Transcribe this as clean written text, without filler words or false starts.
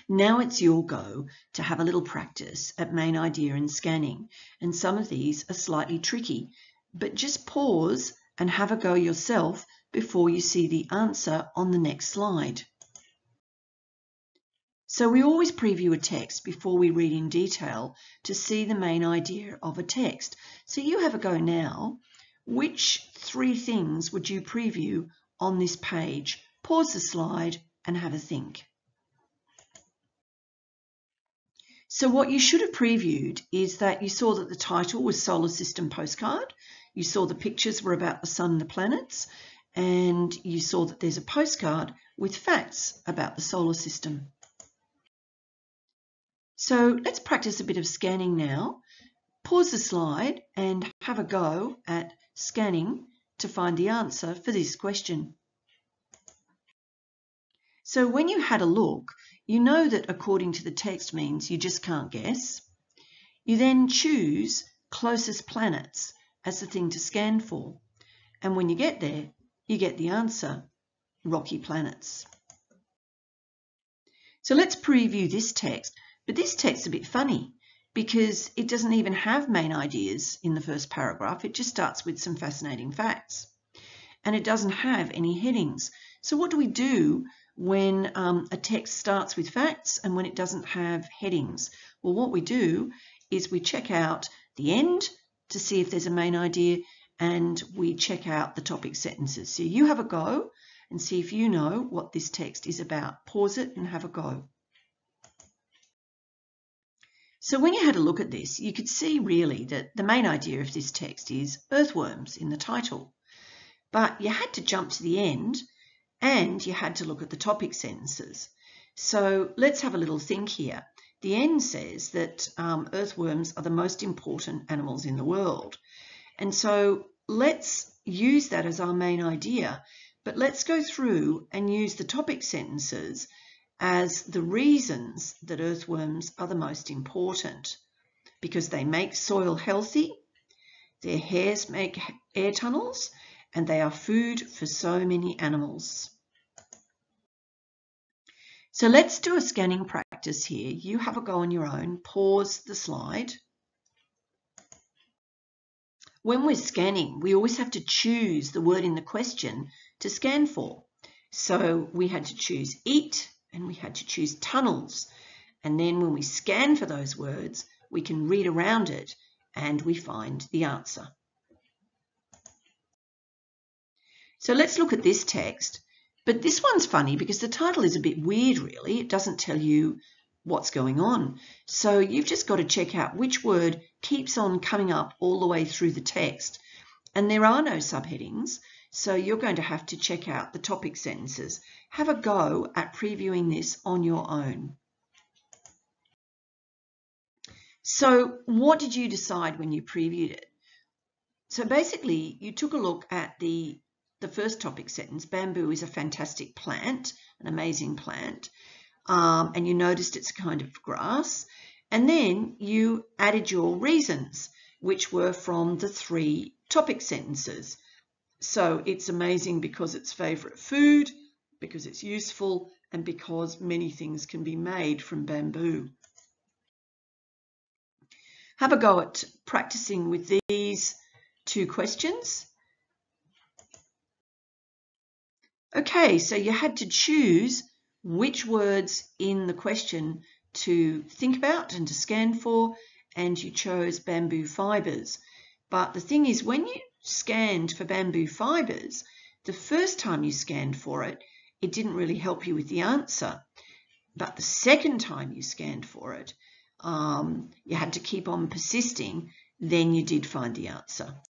Now it's your go to have a little practice at main idea and scanning, and some of these are slightly tricky, but just pause and have a go yourself before you see the answer on the next slide. So we always preview a text before we read in detail to see the main idea of a text. So you have a go now. Which 3 things would you preview on this page? Pause the slide and have a think. So what you should have previewed is that you saw that the title was Solar System Postcard. You saw the pictures were about the sun and the planets, and you saw that there's a postcard with facts about the solar system. So let's practice a bit of scanning now. Pause the slide and have a go at scanning to find the answer for this question. So when you had a look, you know that according to the text means you just can't guess. You then choose closest planets as the thing to scan for. And when you get there, you get the answer, rocky planets. So let's preview this text. But this text is a bit funny because it doesn't even have main ideas in the first paragraph. It just starts with some fascinating facts. And it doesn't have any headings. So what do we do when a text starts with facts and when it doesn't have headings? Well, what we do is we check out the end to see if there's a main idea, and we check out the topic sentences. So you have a go and see if you know what this text is about. Pause it and have a go. So when you had a look at this, you could see really that the main idea of this text is earthworms in the title. But you had to jump to the end and you had to look at the topic sentences. So let's have a little think here. The end says that earthworms are the most important animals in the world. And so let's use that as our main idea, but let's go through and use the topic sentences as the reasons that earthworms are the most important, because they make soil healthy, their hairs make air tunnels, and they are food for so many animals. So let's do a scanning practice here. You have a go on your own. Pause the slide. When we're scanning, we always have to choose the word in the question to scan for. So we had to choose eat, and we had to choose tunnels. And then when we scan for those words, we can read around it and we find the answer. So let's look at this text. But this one's funny because the title is a bit weird, really. It doesn't tell you what's going on. So you've just got to check out which word keeps on coming up all the way through the text. And there are no subheadings. So you're going to have to check out the topic sentences. Have a go at previewing this on your own. So what did you decide when you previewed it? So basically, you took a look at the first topic sentence. Bamboo is a fantastic plant, an amazing plant. And you noticed it's a kind of grass. And then you added your reasons, which were from the 3 topic sentences. So it's amazing because it's favourite food, because it's useful, and because many things can be made from bamboo. Have a go at practicing with these 2 questions. Okay, so you had to choose which words in the question to think about and to scan for, and you chose bamboo fibres. But the thing is, when you scanned for bamboo fibres, the first time you scanned for it, it didn't really help you with the answer. But the second time you scanned for it, you had to keep on persisting, then you did find the answer.